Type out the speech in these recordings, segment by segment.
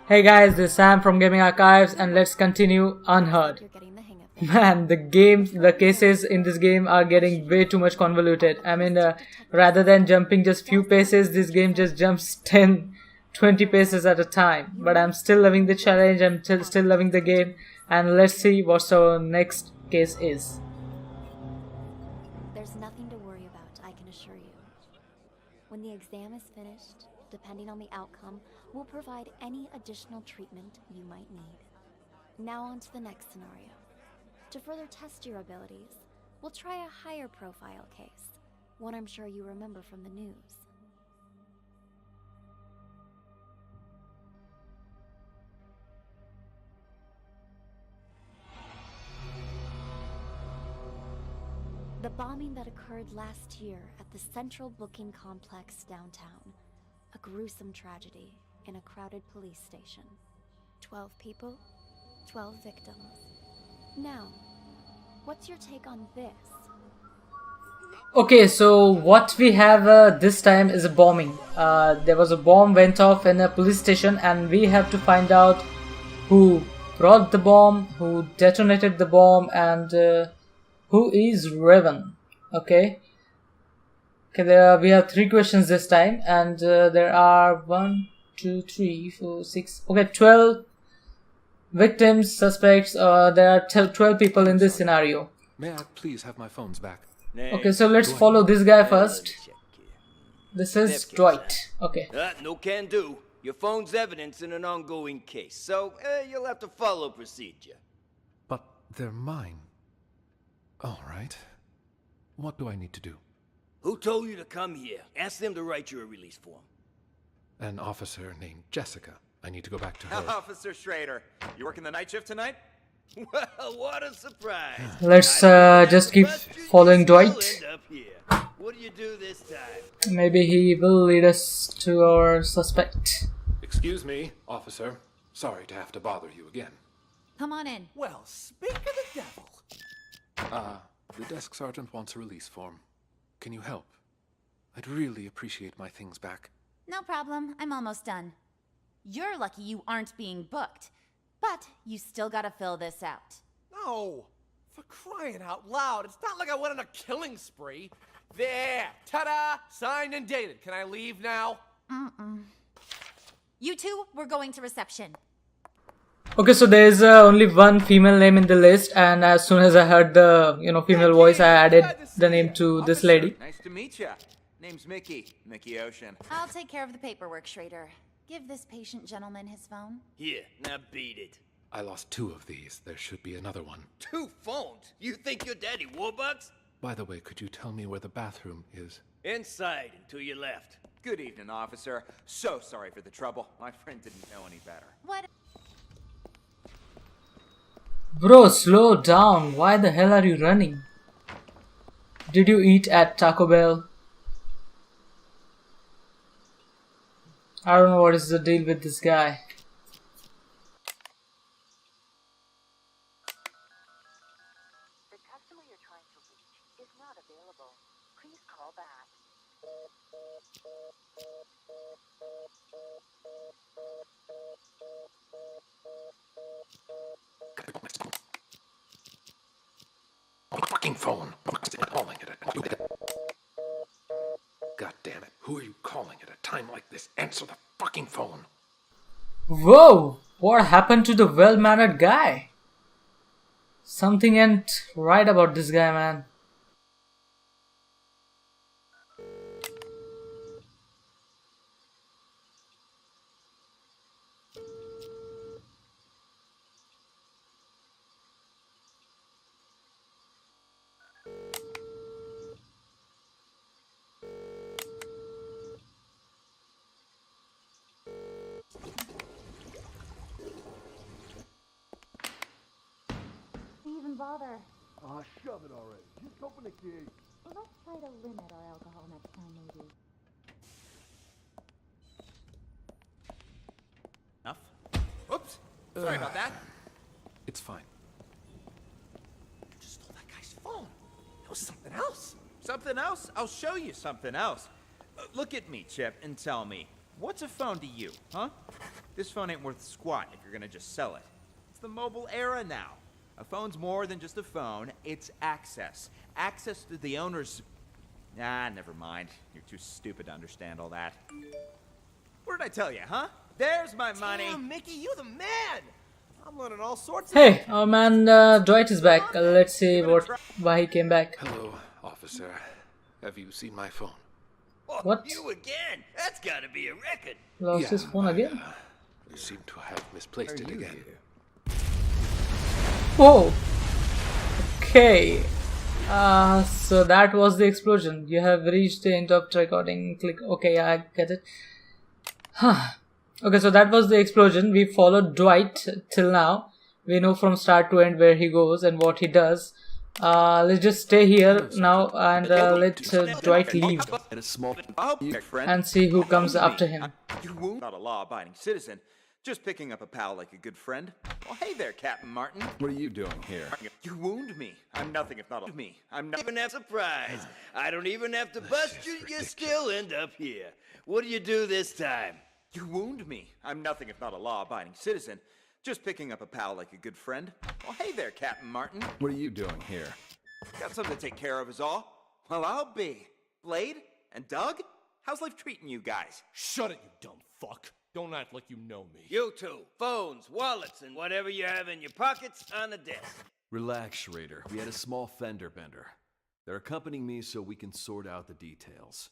Hey guys, this is Sam from Gaming Archives and let's continue Unheard. Man, the cases in this game are getting way too much convoluted. I mean, rather than jumping just few paces, this game just jumps 10, 20 paces at a time. But I'm still loving the challenge, I'm still loving the game, and let's see what our next case is. There's nothing to worry about, I can assure you. When the exam is finished, depending on the outcome, we'll provide any additional treatment you might need. Now on to the next scenario. To further test your abilities, we'll try a higher profile case, one I'm sure you remember from the news. The bombing that occurred last year at the Central Booking Complex downtown. A gruesome tragedy in a crowded police station. 12 people, 12 victims. Now, what's your take on this? Okay, so what we have this time is a bombing. There was a bomb went off in a police station and we have to find out who brought the bomb, who detonated the bomb, and who is Revan. Okay, we have 3 questions this time, and there are 1, 2, 3, 4, 6. Okay, 12 victims, suspects. There are 12 people in this scenario. May I please have my phones back? Okay, so let's follow this guy first. This is Dwight. Okay. No can do. Your phone's evidence in an ongoing case, so you'll have to follow procedure. But they're mine. All right. What do I need to do? Who told you to come here? Ask them to write you a release form. An officer named Jessica. I need to go back to her. Officer Schrader, you working the night shift tonight? Well, what a surprise. Let's just keep following Dwight. What do you do this time? Maybe he will lead us to our suspect. Excuse me, officer. Sorry to have to bother you again. Come on in. Well, speak of the devil. The desk sergeant wants a release form. Can you help? I'd really appreciate my things back. No problem. I'm almost done. You're lucky you aren't being booked. But you still gotta fill this out. No, for crying out loud. It's not like I went on a killing spree. There, ta-da, signed and dated. Can I leave now? You two, we're going to reception. Okay, so there is only one female name in the list, and as soon as I heard the female voice, I added the name to this lady. Nice to meet you. Name's Mickey Ocean. I'll take care of the paperwork, Schrader. Give this patient gentleman his phone. Here, now beat it. I lost 2 of these. There should be another one. 2 phones? You think you're Daddy Warbucks? By the way, could you tell me where the bathroom is? Inside and to your left. Good evening, officer. So sorry for the trouble. My friend didn't know any better. What? Bro, slow down. Why the hell are you running? Did you eat at Taco Bell? I don't know what is the deal with this guy. The customer you're trying to reach is not available. Please call back. Fucking phone. Calling it God damn it. Who are you calling at a time like this? Answer the fucking phone. Whoa! What happened to the well-mannered guy? Something ain't right about this guy, man. Bother. Ah, shove it already. Just open the key. Well, let's try to limit our alcohol next time, maybe. Enough? Oops. Sorry about that. It's fine. You just stole that guy's phone. It was something else. Something else? I'll show you something else. Look at me, Chip, and tell me, what's a phone to you, huh? This phone ain't worth squat if you're gonna just sell it. It's the mobile era now. A phone's more than just a phone, it's access. Access to the owner's... Ah, never mind. You're too stupid to understand all that. What did I tell you, huh? There's my money. Damn, Mickey, you the man! I'm learning all sorts of Hey, our man Dwight is back. Let's see why he came back. Hello, officer. Have you seen my phone? Oh, What? you again? That's gotta be a record. Lost his phone again? I seem to have misplaced it again. Oh, okay. So that was the explosion. You have reached the end of the recording. Click OK. I get it. Okay, so that was the explosion. We followed Dwight till now. We know from start to end where he goes and what he does. Let's just stay here now and let Dwight leave and see who comes after him. You not a law-abiding citizen, just picking up a pal like a good friend. Well, hey there, Captain Martin. What are you doing here? You wound me. I'm nothing if not a me. I'm not Even have surprise. I don't even have to bust you. You still end up here. What do you do this time? You wound me. I'm nothing if not a law-abiding citizen, just picking up a pal like a good friend. Well, hey there, Captain Martin. What are you doing here? Got something to take care of is all. Well, I'll be. Blade and Doug, how's life treating you guys? Shut it, you dumb fuck. Don't act like you know me. You two, phones, wallets, and whatever you have in your pockets on the desk. Relax, Schrader. We had a small fender bender. They're accompanying me so we can sort out the details.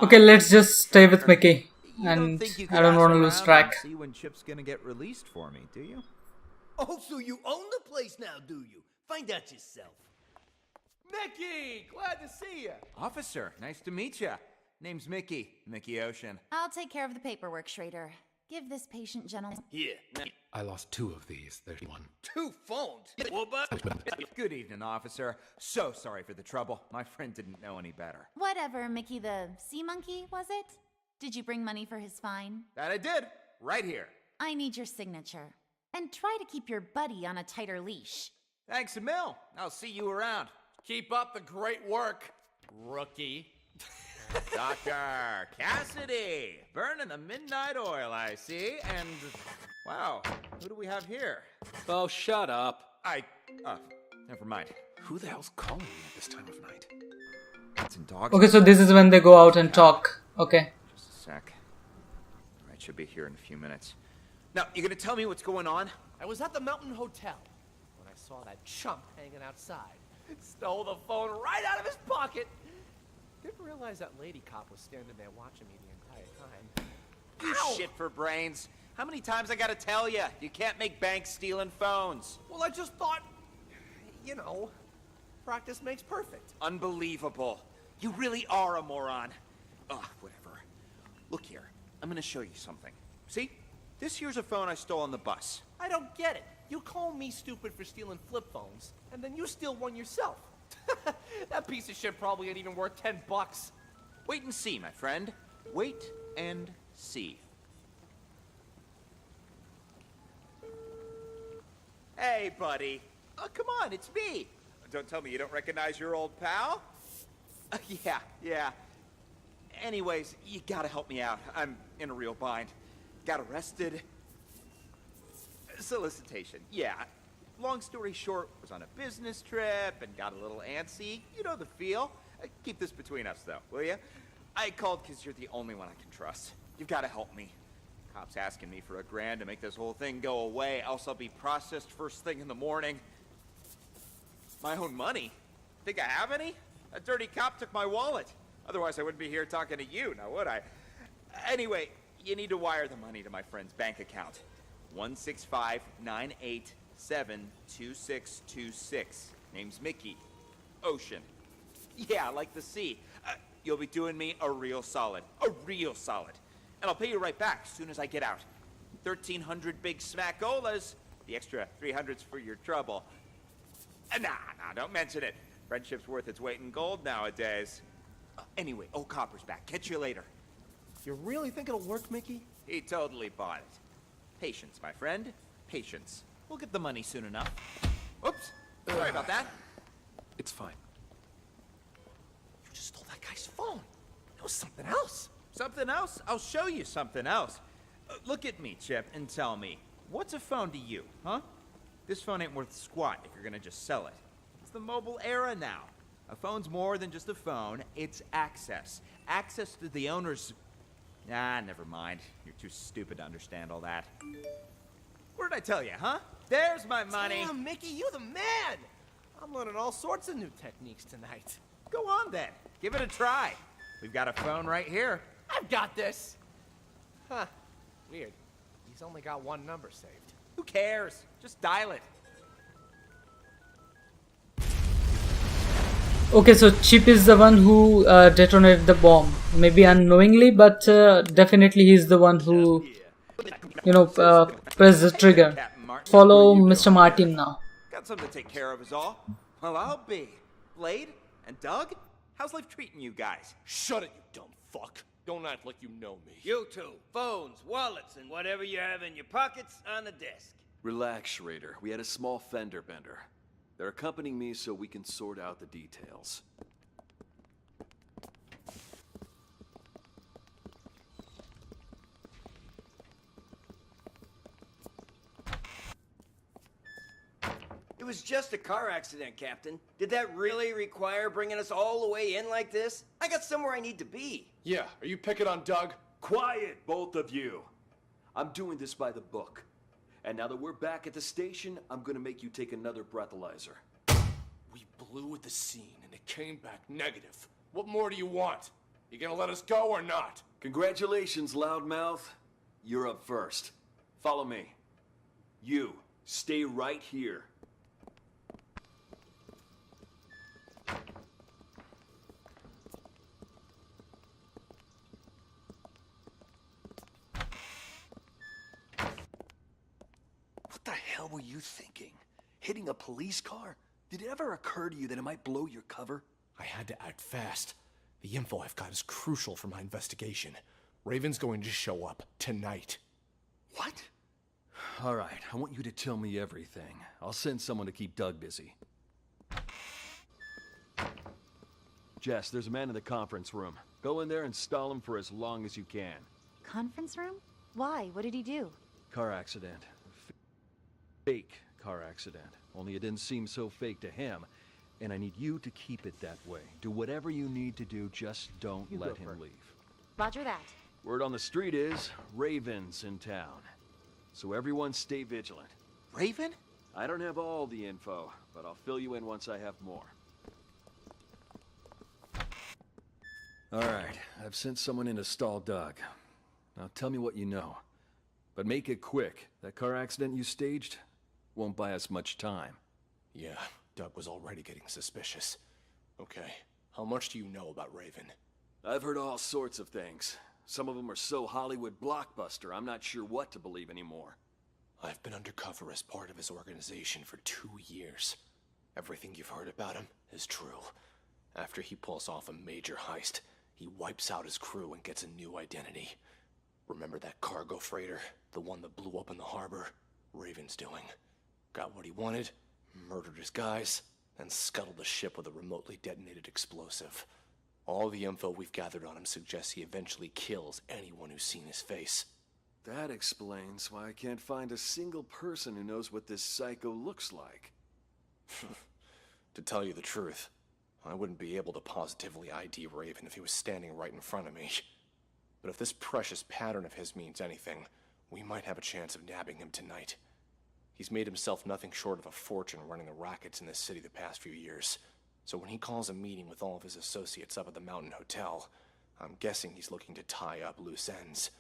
Okay, let's just stay with Mickey. You And think you I could don't ask want to lose around track. and see when Chip's gonna get released for me, do you? Oh, so you own the place now, do you? Find out yourself. Mickey, glad to see you. Officer, nice to meet ya. Name's Mickey, Mickey Ocean. I'll take care of the paperwork, Schrader. Give this patient gentleman... Here, now, I lost 2 of these. There's one. 2 phones. What about? Good evening, officer. So sorry for the trouble. My friend didn't know any better. Whatever, Mickey the sea monkey, was it? Did you bring money for his fine? That I did. Right here. I need your signature. And try to keep your buddy on a tighter leash. Thanks a mil. I'll see you around. Keep up the great work, rookie. Dr. Cassidy, burning the midnight oil, I see. And, wow, who do we have here? Oh, shut up. Never mind. Who the hell's calling me at this time of night? Cats and dogs. Okay, so this is when they go out and talk. Okay. Just a sec. I should be here in a few minutes. Now, you gonna tell me what's going on? I was at the Mountain Hotel when I saw that chump hanging outside. Stole the phone right out of his pocket. Didn't realize that lady cop was standing there watching me the entire time. You Ow! shit for brains. How many times I gotta tell you? You can't make bank stealing phones. Well, I just thought, you know, practice makes perfect. Unbelievable. You really are a moron. Ugh, whatever. Look here. I'm gonna show you something. See? This here's a phone I stole on the bus. I don't get it. You call me stupid for stealing flip phones, and then you steal one yourself. That piece of shit probably ain't even worth $10. Wait and see, my friend. Wait and see. Hey, buddy. Oh, come on, it's me. Don't tell me you don't recognize your old pal? Yeah. Anyways, you gotta help me out. I'm in a real bind. Got arrested. Solicitation, yeah. Long story short, was on a business trip and got a little antsy. You know the feel. Keep this between us, though, will you? I called because you're the only one I can trust. You've got to help me. Cops asking me for $1,000 to make this whole thing go away, else I'll be processed first thing in the morning. My own money? Think I have any? A dirty cop took my wallet. Otherwise, I wouldn't be here talking to you, now would I? Anyway, you need to wire the money to my friend's bank account. 165-987-2626. Name's Mickey. Ocean. Yeah, like the sea. You'll be doing me a real solid. A real solid. And I'll pay you right back as soon as I get out. 1,300 big smackolas. The extra 300's for your trouble. Nah, don't mention it. Friendship's worth its weight in gold nowadays. Anyway, old Copper's back. Catch you later. You really think it'll work, Mickey? He totally bought it. Patience, my friend. Patience. We'll get the money soon enough. Oops. Sorry about that. It's fine. You just stole that guy's phone. It was something else. Something else? I'll show you something else. Look at me, Chip, and tell me, what's a phone to you, huh? This phone ain't worth squat if you're gonna just sell it. It's the mobile era now. A phone's more than just a phone, it's access. Access to the owner's... Ah, never mind. You're too stupid to understand all that. What did I tell you, huh? There's my money. Damn, Mickey, you the man! I'm learning all sorts of new techniques tonight. Go on then. Give it a try. We've got a phone right here. I've got this! Huh. Weird. He's only got one number saved. Who cares? Just dial it. Okay, so Chip is the one who detonated the bomb. Maybe unknowingly, but definitely he's the one who, pressed the trigger. Follow Mr. Martin now. Got something to take care of is all. Well, I'll be. Blade and Doug? How's life treating you guys? Shut it, you dumb fuck. Don't act like you know me. You two, phones, wallets, and whatever you have in your pockets on the desk. Relax, Schrader. We had a small fender bender. They're accompanying me so we can sort out the details. It was just a car accident, Captain. Did that really require bringing us all the way in like this? I got somewhere I need to be. Yeah, are you picking on Doug? Quiet, both of you. I'm doing this by the book. And now that we're back at the station, I'm gonna make you take another breathalyzer. We blew at the scene and it came back negative. What more do you want? You gonna let us go or not? Congratulations, loudmouth. You're up first. Follow me. You, stay right here. What the hell were you thinking? Hitting a police car? Did it ever occur to you that it might blow your cover? I had to act fast. The info I've got is crucial for my investigation. Raven's going to show up tonight. What? All right, I want you to tell me everything. I'll send someone to keep Doug busy. Jess, there's a man in the conference room. Go in there and stall him for as long as you can. Conference room? Why? What did he do? Car accident. Fake car accident. Only it didn't seem so fake to him. And I need you to keep it that way. Do whatever you need to do, just don't let him leave. Roger that. Word on the street is, Raven's in town. So everyone stay vigilant. Raven? I don't have all the info, but I'll fill you in once I have more. Alright, I've sent someone in to stall Doug. Now tell me what you know. But make it quick. That car accident you staged won't buy us much time. Yeah, Doug was already getting suspicious. Okay, how much do you know about Raven? I've heard all sorts of things. Some of them are so Hollywood blockbuster, I'm not sure what to believe anymore. I've been undercover as part of his organization for 2 years. Everything you've heard about him is true. After he pulls off a major heist, he wipes out his crew and gets a new identity. Remember that cargo freighter? The one that blew up in the harbor? Raven's doing. Got what he wanted, murdered his guys, and scuttled the ship with a remotely detonated explosive. All the info we've gathered on him suggests he eventually kills anyone who's seen his face. That explains why I can't find a single person who knows what this psycho looks like. To tell you the truth, I wouldn't be able to positively ID Raven if he was standing right in front of me. But if this precious pattern of his means anything, we might have a chance of nabbing him tonight. He's made himself nothing short of a fortune running the rackets in this city the past few years. So when he calls a meeting with all of his associates up at the Mountain Hotel, I'm guessing he's looking to tie up loose ends.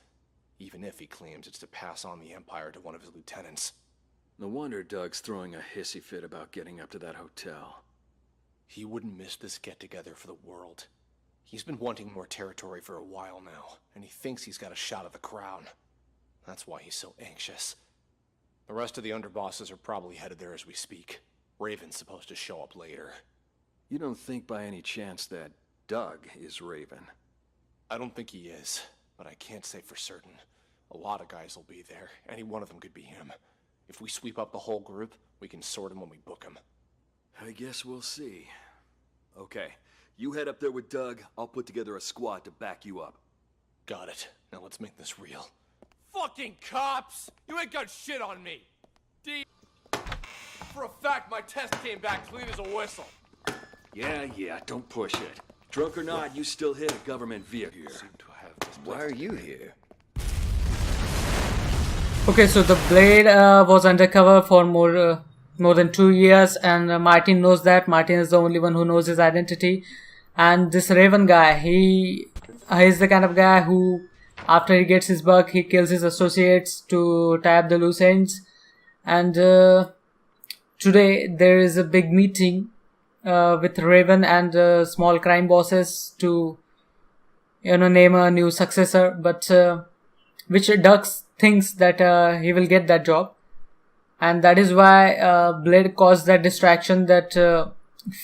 Even if he claims it's to pass on the Empire to one of his lieutenants. No wonder Doug's throwing a hissy fit about getting up to that hotel. He wouldn't miss this get-together for the world. He's been wanting more territory for a while now, and he thinks he's got a shot at the crown. That's why he's so anxious. The rest of the underbosses are probably headed there as we speak. Raven's supposed to show up later. You don't think by any chance that Doug is Raven? I don't think he is, but I can't say for certain. A lot of guys will be there. Any one of them could be him. If we sweep up the whole group, we can sort him when we book him. I guess we'll see. Okay, you head up there with Doug. I'll put together a squad to back you up. Got it. Now let's make this real. Fucking cops! You ain't got shit on me. For a fact, my test came back clean as a whistle. Yeah, don't push it. Drunk or not, you still hit a government vehicle here. Why are you here? Okay, so the Blade was undercover for more than 2 years, and Martin knows that. Martin is the only one who knows his identity. And this Revan guy, he's the kind of guy who, after he gets his buck, he kills his associates to tie up the loose ends. And today there is a big meeting with Revan and small crime bosses to, name a new successor. But which Dux thinks that he will get that job, and that is why Blade caused that distraction, that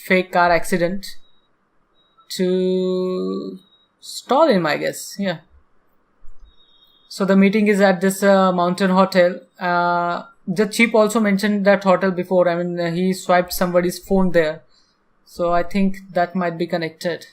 fake car accident, to stall him, I guess. Yeah. So the meeting is at this mountain hotel. The Chief also mentioned that hotel before. I mean, he swiped somebody's phone there, so I think that might be connected.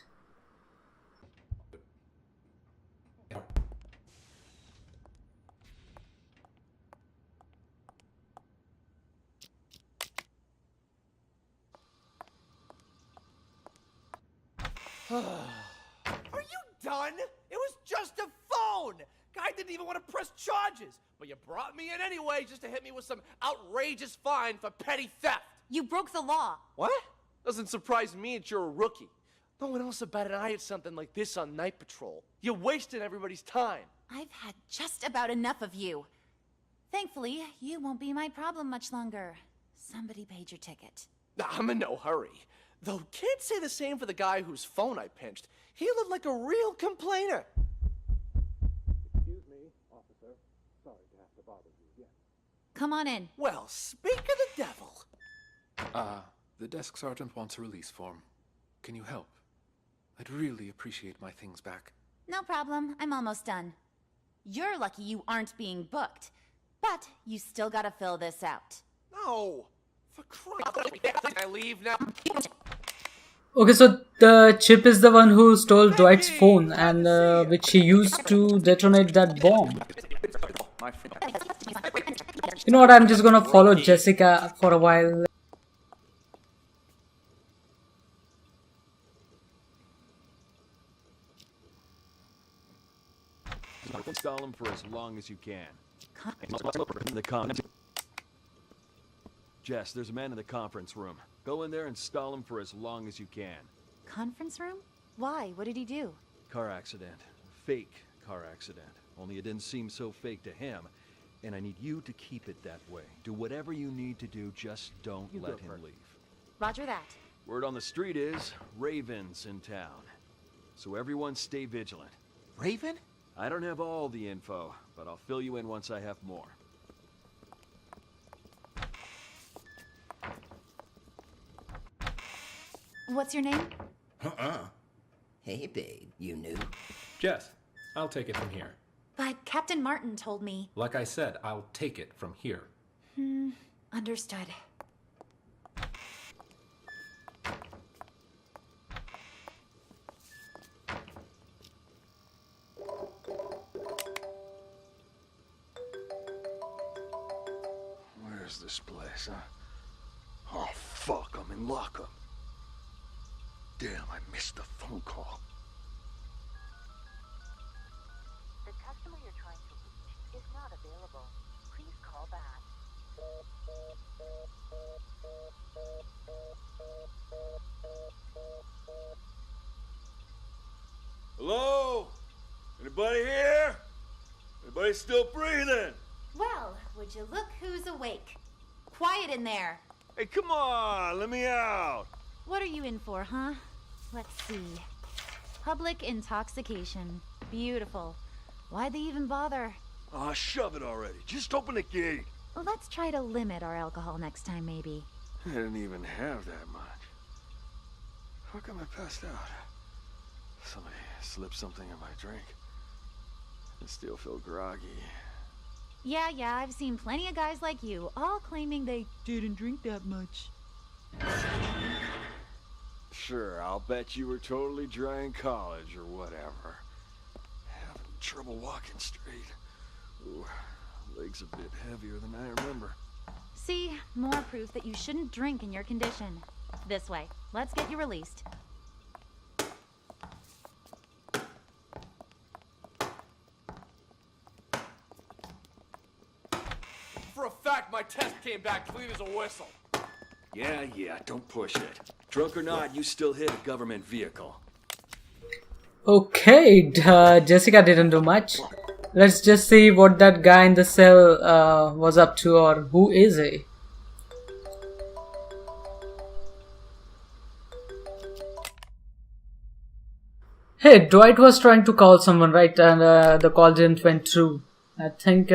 Are you done? It was just a phone! Guy didn't even want to press charges, but you brought me in anyway just to hit me with some outrageous fine for petty theft. You broke the law. What? Doesn't surprise me that you're a rookie. No one else would bat an eye at something like this on night patrol. You're wasting everybody's time. I've had just about enough of you. Thankfully, you won't be my problem much longer. Somebody paid your ticket. I'm in no hurry. Though can't say the same for the guy whose phone I pinched. He looked like a real complainer. Excuse me, officer. Sorry to have to bother you again. Come on in. Well, speak of the devil. The desk sergeant wants a release form. Can you help? I'd really appreciate my things back. No problem. I'm almost done. You're lucky you aren't being booked. But you still gotta fill this out. No. For Christ. I leave now. Okay, so the Chip is the one who stole Dwight's phone, and which he used to detonate that bomb. You know what, I'm just gonna follow Jessica for a while. Install them for as long as you can. Jess, there's a man in the conference room. Go in there and stall him for as long as you can. Conference room? Why? What did he do? Car accident. Fake car accident. Only it didn't seem so fake to him. And I need you to keep it that way. Do whatever you need to do, just don't let him leave. Roger that. Word on the street is, Raven's in town. So everyone stay vigilant. Raven? I don't have all the info, but I'll fill you in once I have more. What's your name? Hey, babe, you new? Jess, I'll take it from here. But Captain Martin told me. Like I said, I'll take it from here. Understood. Where's this place, huh? Oh, fuck, I'm in lockup. Damn, I missed the phone call. The customer you're trying to reach is not available. Please call back. Hello? Anybody here? Anybody still breathing? Well, would you look who's awake? Quiet in there. Hey, come on, let me out. What are you in for, huh? Let's see. Public intoxication. Beautiful. Why'd they even bother? Aw, shove it already. Just open the gate. Let's try to limit our alcohol next time, maybe. I didn't even have that much. How come I passed out? Somebody slipped something in my drink. I still feel groggy. Yeah, I've seen plenty of guys like you, all claiming they didn't drink that much. Sure, I'll bet you were totally dry in college or whatever. Haven't trouble walking straight. Ooh, legs a bit heavier than I remember. See, more proof that you shouldn't drink in your condition. This way. Let's get you released. For a fact, my test came back clean as a whistle. Yeah, don't push it. Drunk or not, you still hit a government vehicle. Okay, Jessica didn't do much. Let's just see what that guy in the cell was up to, or who is he? Hey, Dwight was trying to call someone, right? And the call didn't went through. I think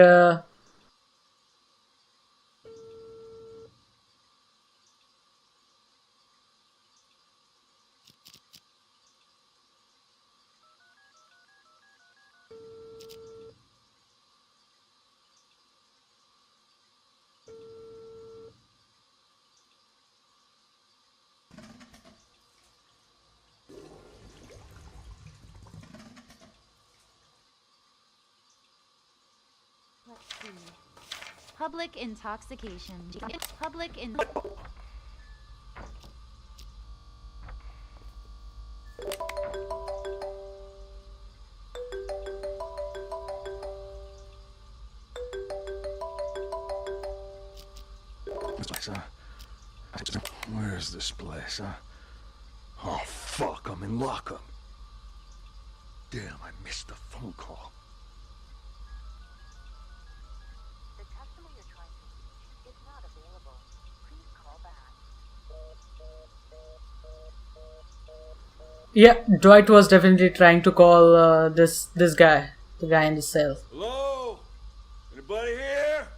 Let's see. Public intoxication. Public in... This place, huh? Where is this place, huh? Oh, fuck, I'm in lockup. Damn, I missed the phone call. The customer you're trying to reach is not available. Please call back. yeah, Dwight was definitely trying to call this guy, the guy in the cell. Hello? Anybody here?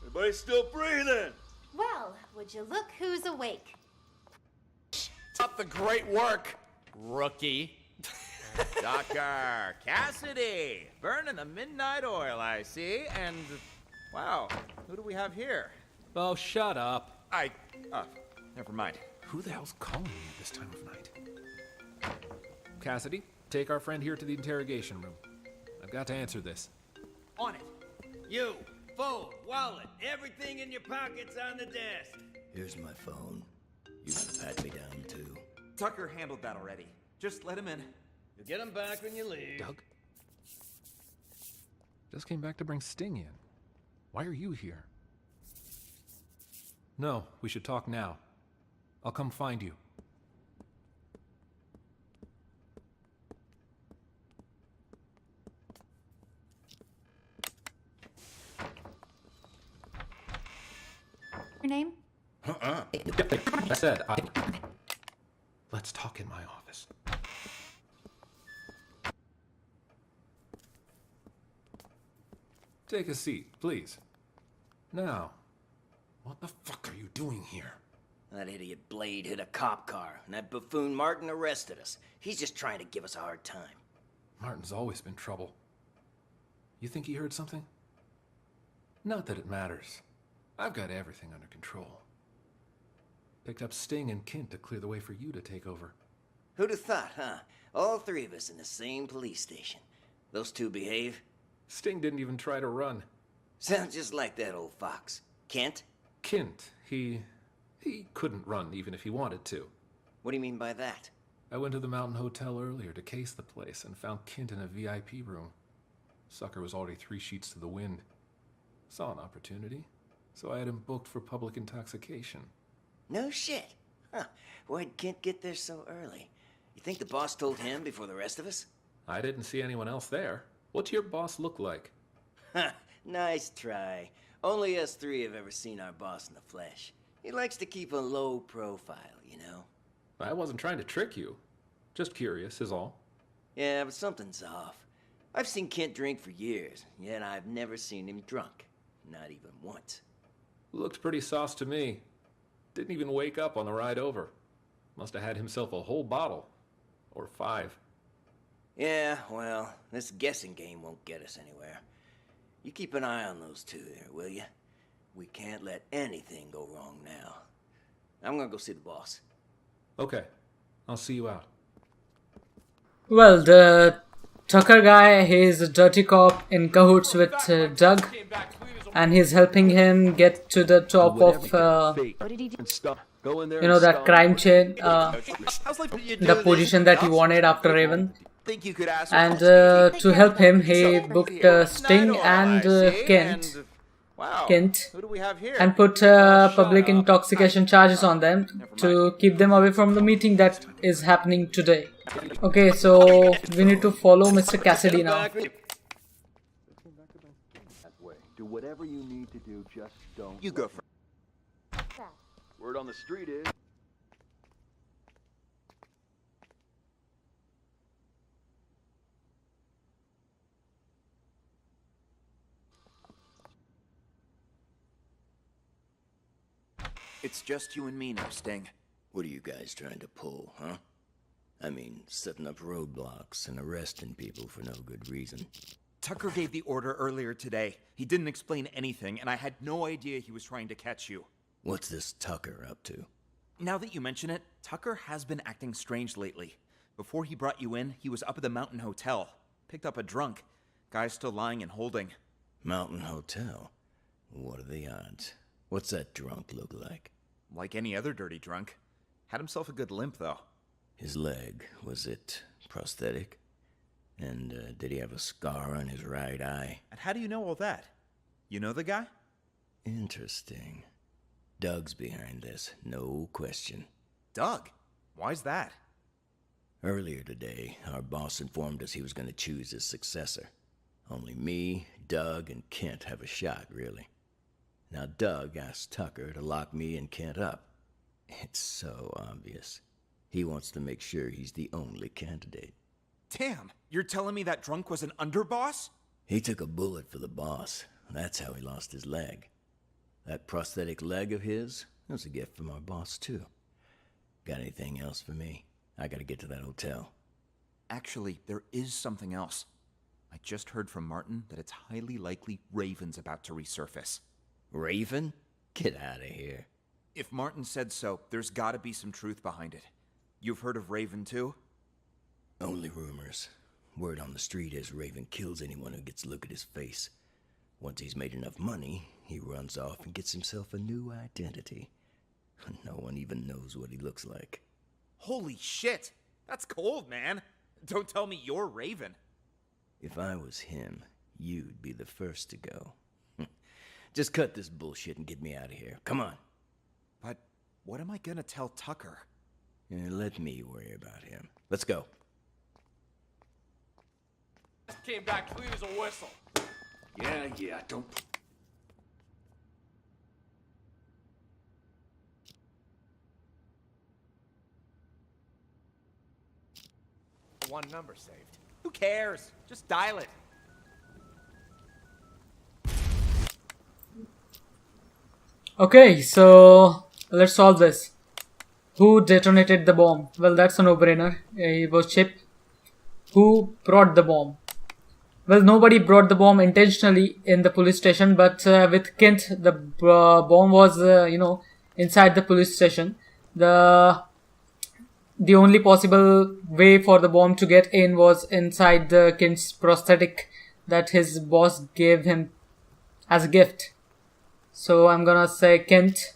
Anybody still breathing? Well, would you look who's awake? Stop the great work, rookie. Dr. Cassidy, burning the midnight oil, I see. And, wow, who do we have here? Oh, shut up. Never mind. Who the hell's calling me at this time of night? Cassidy, take our friend here to the interrogation room. I've got to answer this. On it. You, phone, wallet, everything in your pockets on the desk. Here's my phone. You gotta pat me down, too. Tucker handled that already. Just let him in. You'll get them back when you leave. Doug? Just came back to bring Sting in. Why are you here? No, we should talk now. I'll come find you. Your name? I said Let's talk in my office. Take a seat, please. Now, what the fuck are you doing here? That idiot Blade hit a cop car, and that buffoon Martin arrested us. He's just trying to give us a hard time. Martin's always been trouble. You think he heard something? Not that it matters. I've got everything under control. Picked up Sting and Kint to clear the way for you to take over. Who'd have thought, huh? All three of us in the same police station. Those two behave? Sting didn't even try to run. Sounds just like that old fox. Kent? Kint, he couldn't run even if he wanted to. What do you mean by that? I went to the Mountain Hotel earlier to case the place and found Kint in a VIP room. Sucker was already 3 sheets to the wind. Saw an opportunity, so I had him booked for public intoxication. No shit. Huh. Why'd Kent get there so early? You think the boss told him before the rest of us? I didn't see anyone else there. What's your boss look like? Ha! Nice try. Only us three have ever seen our boss in the flesh. He likes to keep a low profile, you know? I wasn't trying to trick you. Just curious, is all. Yeah, but something's off. I've seen Kent drink for years, yet I've never seen him drunk. Not even once. Looked pretty sauce to me. Didn't even wake up on the ride over. Must have had himself a whole bottle. Or 5. Yeah, well, this guessing game won't get us anywhere. You keep an eye on those two there, will you? We can't let anything go wrong now. I'm gonna go see the boss. Okay, I'll see you out. Well, the Tucker guy, he's a dirty cop in cahoots with Doug, and he's helping him get to the top of that crime chain, the position that he wanted after Raven. And to help him, he booked Sting and Kent and put public intoxication charges on them to keep them away from the meeting that is happening today. Okay, so we need to follow Mr. Cassidy now. Do whatever you need to do, just don't. You go first. Word on the street is. It's just you and me now, Sting. What are you guys trying to pull, huh? I mean, setting up roadblocks and arresting people for no good reason. Tucker gave the order earlier today. He didn't explain anything, and I had no idea he was trying to catch you. What's this Tucker up to? Now that you mention it, Tucker has been acting strange lately. Before he brought you in, he was up at the Mountain Hotel. Picked up a drunk. Guy's still lying and holding. Mountain Hotel? What are the odds? What's that drunk look like? Like any other dirty drunk. Had himself a good limp, though. His leg, was it prosthetic? And did he have a scar on his right eye? And how do you know all that? You know the guy? Interesting. Doug's behind this, no question. Doug? Why's that? Earlier today, our boss informed us he was going to choose his successor. Only me, Doug, and Kent have a shot, really. Now Doug asked Tucker to lock me and Kent up. It's so obvious. He wants to make sure he's the only candidate. Damn, you're telling me that drunk was an underboss? He took a bullet for the boss. That's how he lost his leg. That prosthetic leg of his was a gift from our boss, too. Got anything else for me? I gotta get to that hotel. Actually, there is something else. I just heard from Martin that it's highly likely Raven's about to resurface. Raven? Get out of here. If Martin said so, there's gotta be some truth behind it. You've heard of Raven, too? Only rumors. Word on the street is Raven kills anyone who gets a look at his face. Once he's made enough money, he runs off and gets himself a new identity. No one even knows what he looks like. Holy shit! That's cold, man! Don't tell me you're Raven. If I was him, you'd be the first to go. Just cut this bullshit and get me out of here. Come on. But what am I gonna tell Tucker? Let me worry about him. Let's go. Came back clean as a whistle. Yeah, don't... One number saved. Who cares? Just dial it. Okay, so let's solve this. Who detonated the bomb? Well, that's a no-brainer. It was Chip. Who brought the bomb? Well, nobody brought the bomb intentionally in the police station, but with Kent, the bomb was, inside the police station. The only possible way for the bomb to get in was inside the Kent's prosthetic that his boss gave him as a gift. So I'm gonna say Kent.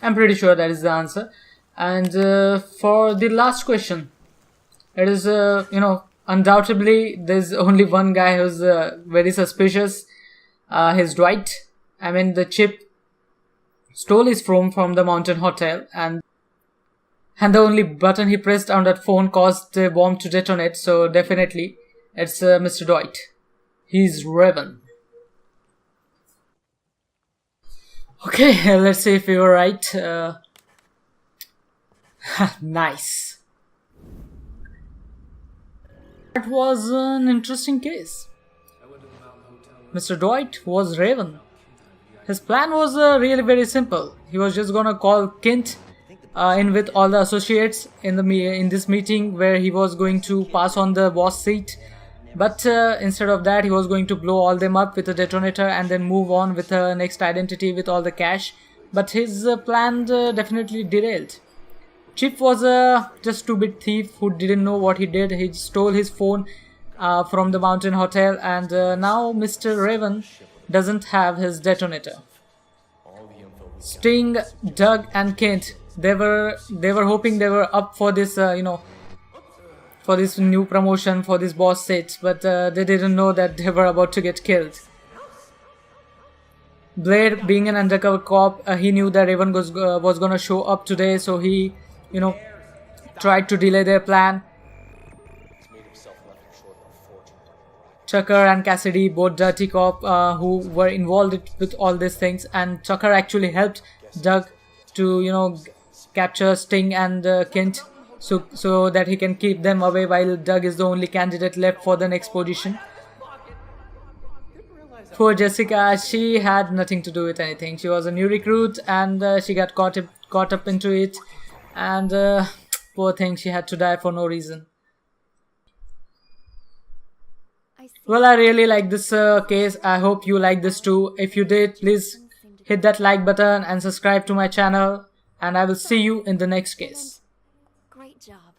I'm pretty sure that is the answer. And for the last question, it is, undoubtedly there's only one guy who's very suspicious. His Dwight. I mean, the Chip stole his phone from the Mountain Hotel, and the only button he pressed on that phone caused the bomb to detonate. So definitely it's Mr. Dwight. He's Revan. Okay, let's see if we were right. Nice. That was an interesting case. Mr. Dwight was Raven. His plan was really very simple. He was just gonna call Kent in with all the associates in this meeting where he was going to pass on the boss seat. But instead of that, he was going to blow all them up with a detonator and then move on with the next identity with all the cash. But his plan definitely derailed. Chip was a just stupid thief who didn't know what he did. He stole his phone from the mountain hotel, and now Mr. Revan doesn't have his detonator. Sting, Doug, and Kent, they were hoping they were up for this, for this new promotion, for this boss seat, but they didn't know that they were about to get killed. Blade, being an undercover cop, he knew that Revan was gonna show up today, so he, tried to delay their plan. Tucker and Cassidy, both dirty cop, who were involved with all these things, and Tucker actually helped Doug to, capture Sting and Kent, so that he can keep them away while Doug is the only candidate left for the next position. Poor Jessica, she had nothing to do with anything. She was a new recruit, and she got caught up into it, and poor thing, she had to die for no reason. Well, I really like this case. I hope you like this too. If you did, please hit that like button and subscribe to my channel, and I will see you in the next case. Great job.